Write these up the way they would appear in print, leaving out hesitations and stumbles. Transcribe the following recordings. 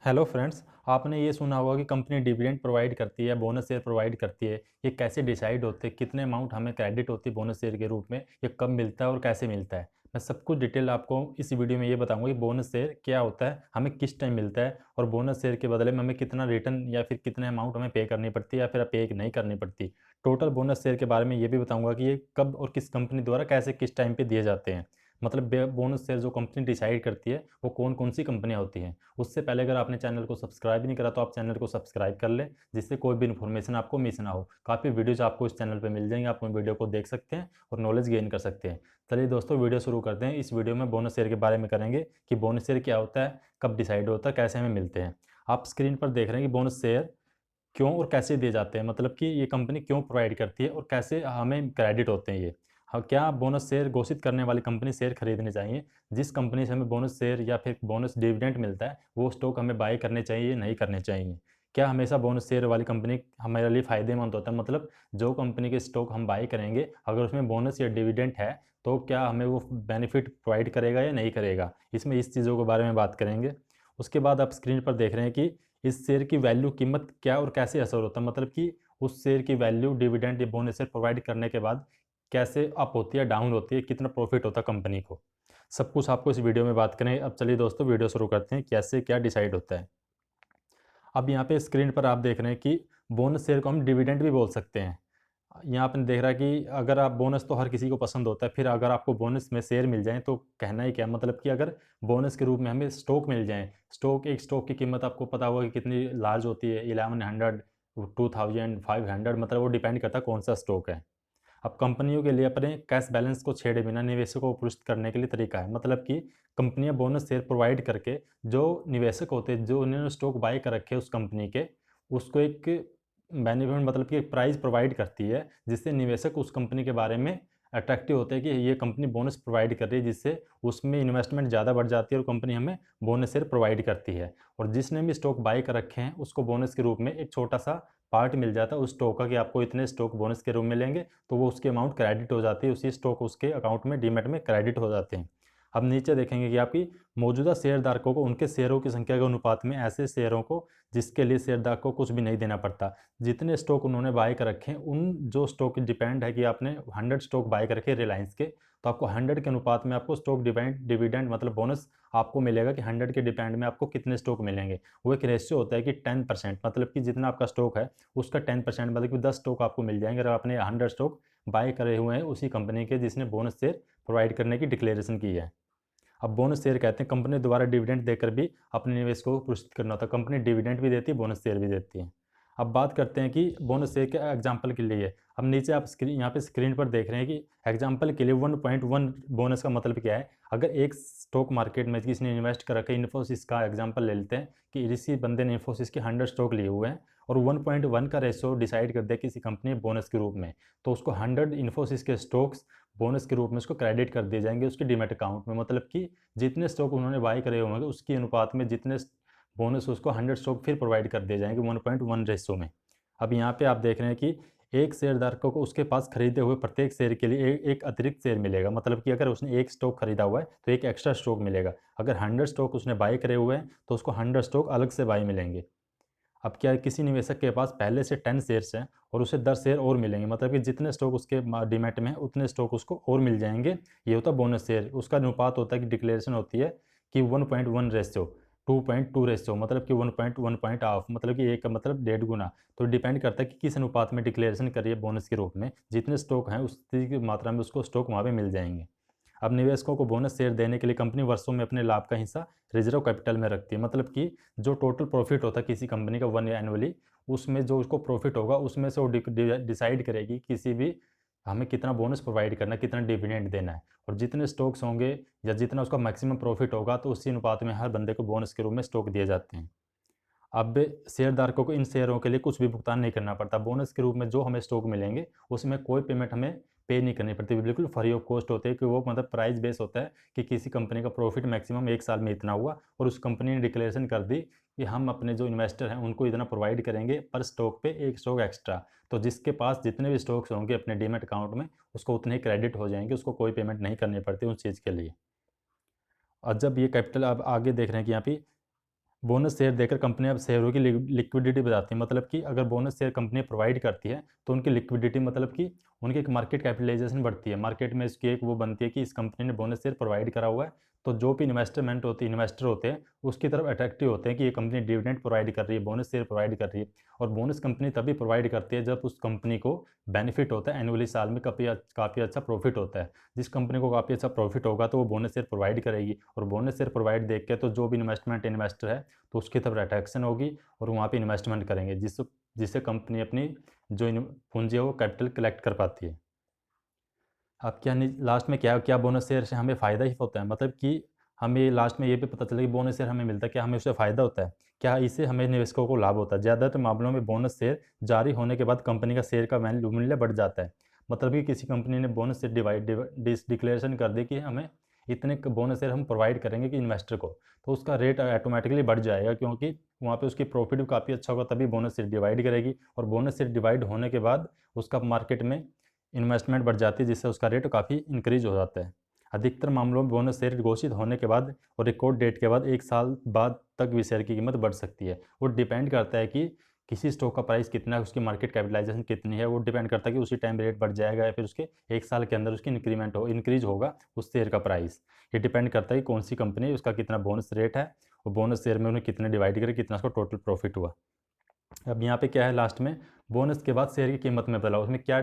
Hello friends. आपने ये सुना होगा कि कंपनी डिविडेंड प्रोवाइड करती है, बोनस शेयर प्रोवाइड करती है। ये कैसे डिसाइड होते हैं, कितने अमाउंट हमें क्रेडिट होती है बोनस शेयर के रूप में, ये कब मिलता है और कैसे मिलता है। मैं सब कुछ डिटेल आपको इस वीडियो में ये बताऊंगा कि बोनस शेयर क्या होता है, हमें किस टाइम मिलता है और बोनस शेयर के बदले में हमें कितना रिटर्न या फिर कितने अमाउंट हमें पे करनी पड़ती है या फिर पे नहीं करनी पड़ती। टोटल बोनस शेयर के बारे में ये भी बताऊंगा कि ये कब और किस कंपनी द्वारा कैसे किस टाइम पे दिए जाते हैं। मतलब बोनस शेयर जो कंपनी डिसाइड करती है वो कौन कौन सी कंपनियां होती हैं। उससे पहले अगर आपने चैनल को सब्सक्राइब नहीं करा तो आप चैनल को सब्सक्राइब कर लें, जिससे कोई भी इन्फॉर्मेशन आपको मिस ना हो। काफ़ी वीडियोज आपको इस चैनल पे मिल जाएंगे, आप उन वीडियो को देख सकते हैं और नॉलेज गेन कर सकते हैं। चलिए दोस्तों, वीडियो शुरू करते हैं। इस वीडियो में बोनस शेयर के बारे में करेंगे कि बोनस शेयर क्या होता है, कब डिसाइड होता है, कैसे हमें मिलते हैं। आप स्क्रीन पर देख रहे हैं कि बोनस शेयर क्यों और कैसे दिए जाते हैं, मतलब कि ये कंपनी क्यों प्रोवाइड करती है और कैसे हमें क्रेडिट होते हैं ये। हाँ, क्या बोनस शेयर घोषित करने वाली कंपनी शेयर खरीदने चाहिए? जिस कंपनी से हमें बोनस शेयर या फिर बोनस डिविडेंड मिलता है वो स्टॉक हमें बाय करने चाहिए, नहीं करने चाहिए? क्या हमेशा बोनस शेयर वाली कंपनी हमारे लिए फ़ायदेमंद होता है? मतलब जो कंपनी के स्टॉक हम बाय करेंगे अगर उसमें बोनस या डिविडेंड है तो क्या हमें वो बेनिफिट प्रोवाइड करेगा या नहीं करेगा? इसमें इस चीज़ों के बारे में बात करेंगे। उसके बाद आप स्क्रीन पर देख रहे हैं कि इस शेयर की वैल्यू कीमत क्या और कैसे असर होता है, मतलब कि उस शेयर की वैल्यू डिविडेंड या बोनस शेयर प्रोवाइड करने के बाद कैसे अप होती है, डाउन होती है, कितना प्रॉफिट होता है कंपनी को। सब कुछ आपको इस वीडियो में बात करें। अब चलिए दोस्तों, वीडियो शुरू करते हैं कैसे क्या डिसाइड होता है। अब यहाँ पे स्क्रीन पर आप देख रहे हैं कि बोनस शेयर को हम डिविडेंड भी बोल सकते हैं। यहाँ आपने देख रहा है कि अगर आप बोनस तो हर किसी को पसंद होता है, फिर अगर आपको बोनस में शेयर मिल जाए तो कहना ही क्या, मतलब कि अगर बोनस के रूप में हमें स्टॉक मिल जाए। एक स्टॉक की कीमत आपको पता होगा कि कितनी लार्ज होती है, 1100, 2000, 500, मतलब वो डिपेंड करता है कौन सा स्टॉक है। अब कंपनियों के लिए अपने कैश बैलेंस को छेड़े बिना निवेशकों को पुरस्कृत करने के लिए तरीका है, मतलब कि कंपनियां बोनस शेयर प्रोवाइड करके जो निवेशक होते हैं, जो उन्होंने स्टॉक बाय कर रखे हैं उस कंपनी के, उसको एक बेनिफिट, मतलब कि एक प्राइस प्रोवाइड करती है, जिससे निवेशक उस कंपनी के बारे में अट्रैक्टिव होते हैं कि ये कंपनी बोनस प्रोवाइड कर रही है, जिससे उसमें इन्वेस्टमेंट ज़्यादा बढ़ जाती है और कंपनी हमें बोनस शेयर प्रोवाइड करती है। और जिसने भी स्टॉक बाय कर रखे हैं उसको बोनस के रूप में एक छोटा सा पार्ट मिल जाता है उस स्टॉक का, कि आपको इतने स्टॉक बोनस के रूप में मिलेंगे, तो वो उसकी अमाउंट क्रेडिट हो जाती है, उसी स्टॉक उसके अकाउंट में डीमैट में क्रेडिट हो जाते हैं। अब नीचे देखेंगे कि आपकी मौजूदा शेयरधारकों को उनके शेयरों की संख्या के अनुपात में ऐसे शेयरों को जिसके लिए शेयरधारक को कुछ भी नहीं देना पड़ता। जितने स्टॉक उन्होंने बाय कर रखे हैं, उन जो स्टॉक डिपेंड है कि आपने 100 स्टॉक बाय कर रखे रिलायंस के, तो आपको 100 के अनुपात में आपको स्टॉक डिविडेंड मतलब बोनस आपको मिलेगा कि 100 के डिपेंड में आपको कितने स्टॉक मिलेंगे। वो एक रेशियो होता है कि 10%, मतलब कि जितना आपका स्टॉक है उसका 10%, मतलब कि 10 स्टॉक आपको मिल जाएंगे अगर आपने 100 स्टॉक बाय करे हुए हैं उसी कंपनी के जिसने बोनस शेयर प्रोवाइड करने की डिक्लेरेशन की है। अब बोनस शेयर कहते हैं कंपनी द्वारा डिविडेंड देकर भी अपने निवेश को पुरस्कृत करना होता है। कंपनी डिविडेंड भी देती है, बोनस शेयर भी देती है। अब बात करते हैं कि बोनस शेयर के एग्जाम्पल के लिए। अब नीचे आप यहाँ पे स्क्रीन पर देख रहे हैं कि एग्जाम्पल के लिए 1.1 बोनस का मतलब क्या है। अगर एक स्टॉक मार्केट में किसी ने इन्वेस्ट कर रखा है, इन्फोसिस का एग्जाम्पल ले लेते हैं कि इसी बंदे ने इन्फोसिस के 100 स्टॉक लिए हुए हैं और 1.1 का रेशो डिसाइड कर दिया किसी कंपनी बोनस के रूप में, तो उसको 100 इन्फोसिस के स्टॉक्स बोनस के रूप में उसको क्रेडिट कर दिए जाएंगे उसके डीमैट अकाउंट में। मतलब कि जितने स्टॉक उन्होंने बाय करे होंगे उसके अनुपात में जितने बोनस उसको 100 स्टॉक फिर प्रोवाइड कर दिए जाएंगे 1.1 रेशो में। अब यहाँ पे आप देख रहे हैं कि एक शेयरधारकों को उसके पास खरीदे हुए प्रत्येक शेयर के लिए एक अतिरिक्त शेयर मिलेगा। मतलब कि अगर उसने एक स्टॉक खरीदा हुआ है तो एक एक्स्ट्रा स्टॉक मिलेगा। अगर 100 स्टॉक उसने बाय करे हुए हैं तो उसको 100 स्टॉक अलग से बाय मिलेंगे। अब क्या है, किसी निवेशक के पास पहले से 10 शेयर्स हैं और उसे 10 शेयर और मिलेंगे, मतलब कि जितने स्टॉक उसके डीमैट में है उतने स्टॉक उसको और मिल जाएंगे। ये होता है बोनस शेयर। उसका अनुपात होता है कि डिक्लेरेशन होती है कि 1.1 रेशियो, 2.2 रेशियो, मतलब कि 1.1 पॉइंट ऑफ, मतलब कि एक का मतलब 1.5 गुना। तो डिपेंड करता है कि किस अनुपात में डिक्लेरेशन करिए बोनस के रूप में, जितने स्टॉक हैं उसी की मात्रा में उसको स्टॉक वहाँ पे मिल जाएंगे। अब निवेशकों को बोनस शेयर देने के लिए कंपनी वर्षों में अपने लाभ का हिस्सा रिजर्व कैपिटल में रखती है। मतलब कि जो टोटल प्रॉफिट होता है किसी कंपनी का 1 ईयर एनुअली, उसमें जो उसको प्रॉफिट होगा उसमें से वो डिसाइड करेगी किसी भी हमें कितना बोनस प्रोवाइड करना है, कितना डिविडेंड देना है। और जितने स्टॉक्स होंगे या जितना उसका मैक्सिमम प्रॉफिट होगा तो उसी अनुपात में हर बंदे को बोनस के रूप में स्टॉक दिए जाते हैं। अब शेयरधारकों को इन शेयरों के लिए कुछ भी भुगतान नहीं करना पड़ता। बोनस के रूप में जो हमें स्टॉक मिलेंगे उसमें कोई पेमेंट हमें पे नहीं करनी पड़ती, बिल्कुल फ्री ऑफ कॉस्ट होते हैं। कि वो मतलब प्राइस बेस होता है कि किसी कंपनी का प्रॉफिट मैक्सिमम एक साल में इतना हुआ और उस कंपनी ने डिक्लेरेशन कर दी कि हम अपने जो इन्वेस्टर हैं उनको इतना प्रोवाइड करेंगे पर स्टॉक पे एक स्टॉक एक्स्ट्रा। तो जिसके पास जितने भी स्टॉक्स होंगे अपने डीमैट अकाउंट में उसको उतने ही क्रेडिट हो जाएंगे, उसको कोई पेमेंट नहीं करनी पड़ती उस चीज़ के लिए। और जब ये कैपिटल आप आगे देख रहे हैं कि यहाँ पे बोनस शेयर देकर कंपनी अब शेयरों की लिक्विडिटी बताती है, मतलब कि अगर बोनस शेयर कंपनी प्रोवाइड करती है तो उनकी लिक्विडिटी, मतलब कि उनकी एक मार्केट कैपिटलाइजेशन बढ़ती है, मार्केट में इसकी एक वो बनती है कि इस कंपनी ने बोनस शेयर प्रोवाइड करा हुआ है, तो जो भी इन्वेस्टर होते हैं उसकी तरफ अट्रैक्टिव होते हैं कि ये कंपनी डिविडेंड प्रोवाइड कर रही है, बोनस शेयर प्रोवाइड कर रही है। और बोनस कंपनी तभी प्रोवाइड करती है जब उस कंपनी को बेनिफिट होता है, एनुअली साल में काफ़ी अच्छा प्रॉफिट होता है। जिस कंपनी को काफ़ी अच्छा प्रॉफिट होगा तो वो बोनस शेयर प्रोवाइड करेगी, और बोनस शेयर प्रोवाइड देख के तो जो भी इन्वेस्टर है तो उसकी तरफ अट्रैक्शन होगी और वहाँ पे इन्वेस्टमेंट करेंगे, जिससे कंपनी अपनी जो पूंजी है वो कैपिटल कलेक्ट कर पाती है। अब क्या लास्ट में क्या क्या बोनस शेयर से हमें फ़ायदा ही होता है, मतलब कि हमें लास्ट में ये भी पता चला कि बोनस शेयर हमें मिलता है, क्या हमें उससे फ़ायदा होता है, क्या इससे हमें निवेशकों को लाभ होता है। ज़्यादातर मामलों में बोनस शेयर जारी होने के बाद कंपनी का शेयर का मूल्य बढ़ जाता है, मतलब कि किसी कंपनी ने बोनस शेयर डिक्लेरेशन कर दी कि हमें इतने बोनस शेयर हम प्रोवाइड करेंगे कि इन्वेस्टर को, तो उसका रेट ऑटोमेटिकली बढ़ जाएगा, क्योंकि वहाँ पे उसकी प्रॉफिट भी काफ़ी अच्छा होगा, तभी बोनस शेयर डिवाइड करेगी, और बोनस शेयर डिवाइड होने के बाद उसका मार्केट में इन्वेस्टमेंट बढ़ जाती है, जिससे उसका रेट काफ़ी इंक्रीज हो जाता है। अधिकतर मामलों में बोनस शेयर घोषित होने के बाद और रिकॉर्ड डेट के बाद 1 साल बाद तक भी शेयर की कीमत बढ़ सकती है। वो डिपेंड करता है कि किसी स्टॉक का प्राइस कितना है, उसकी मार्केट कैपिटलाइजेशन कितनी है, वो डिपेंड करता है कि उसी टाइम रेट बढ़ जाएगा या फिर उसके 1 साल के अंदर उसकी इंक्रीज होगा उस शेयर का प्राइस। ये डिपेंड करता है कि कौन सी कंपनी है, उसका कितना बोनस रेट है, और बोनस शेयर में उन्हें कितने डिवाइड करे, कितना उसका टोटल प्रॉफिट हुआ। अब यहाँ पे क्या है लास्ट में, बोनस के बाद शेयर की कीमत में बदलाव, उसमें क्या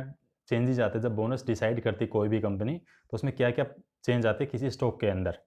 चेंजेस आते हैं जब बोनस डिसाइड करती है कोई भी कंपनी, तो उसमें क्या क्या चेंज आते हैं किसी स्टॉक के अंदर।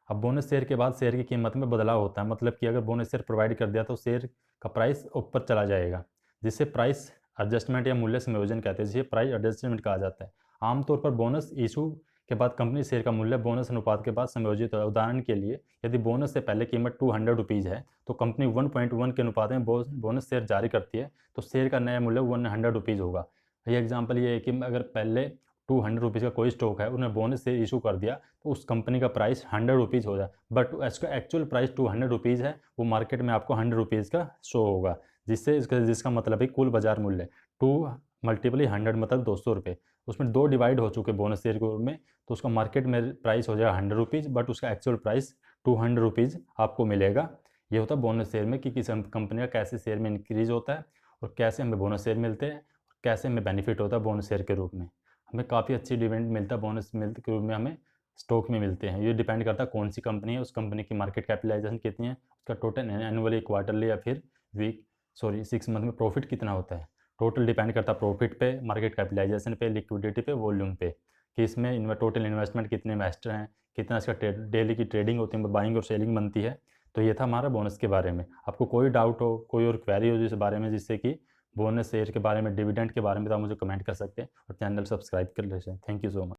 अब बोनस शेयर के बाद शेयर की कीमत में बदलाव होता है, मतलब कि अगर बोनस शेयर प्रोवाइड कर दिया तो शेयर का प्राइस ऊपर चला जाएगा, जिसे प्राइस एडजस्टमेंट या मूल्य समायोजन कहते हैं, जिसे प्राइस एडजस्टमेंट कहा जाता है। आमतौर पर बोनस इशू के बाद कंपनी शेयर का मूल्य बोनस अनुपात के बाद समायोजित होता है। उदाहरण के लिए, यदि बोनस से पहले कीमत 200 रुपीज़ है तो कंपनी 1.1 के अनुपात में बोनस शेयर जारी करती है, तो शेयर का नया मूल्य 100 रुपीज़ होगा। ये एग्जाम्पल ये है कि अगर पहले 200 रुपीज़ का कोई स्टॉक है, उन्हें बोनस शेयर इशू कर दिया तो उस कंपनी का प्राइस 100 रुपीज़ हो जाए, बट इसका एक्चुअल प्राइस 200 रुपीज़ है, वो मार्केट में आपको 100 रुपीज़ का शो होगा, जिसका मतलब है कुल बाजार मूल्य 2 मल्टीपली 100 मतलब 200 रुपये। उसमें 2 डिवाइड हो चुके बोनस शेयर के रूप में, तो उसका मार्केट में प्राइस हो जाएगा 100 रुपीज़, बट उसका एक्चुअल प्राइस 200 रुपीज़ आपको मिलेगा। ये होता है बोनस शेयर में कि किसी कंपनी का कैसे शेयर में इंक्रीज होता है और कैसे हमें बोनस शेयर मिलते हैं, कैसे हमें बेनिफिट होता है बोनस शेयर के रूप में। हमें काफ़ी अच्छी डिविडेंड मिलता है बोनस मिलते के रूप में, हमें स्टॉक में मिलते हैं। ये डिपेंड करता है कौन सी कंपनी है, उस कंपनी की मार्केट कैपिटलाइजेशन कितनी है, उसका टोटल एनुअली, क्वार्टरली या फिर 6 मंथ में प्रॉफिट कितना होता है। टोटल डिपेंड करता है प्रॉफिट पे, मार्केट कैपिटलाइजेशन पे, लिक्विडिटी पे, वॉल्यूम पे, कि इसमें टोटल इन्वेस्टमेंट कितने इन्वेस्टर हैं, कितना इसका डेली की ट्रेडिंग होती है, बाइंग और सेलिंग बनती है। तो ये था हमारा बोनस के बारे में। आपको कोई डाउट हो, कोई और क्वेरी हो इस बारे में, जिससे कि बोनस शेयर के बारे में, डिविडेंड के बारे में, तो आप मुझे कमेंट कर सकते हैं और चैनल सब्सक्राइब कर लीजिए। Thank you so much.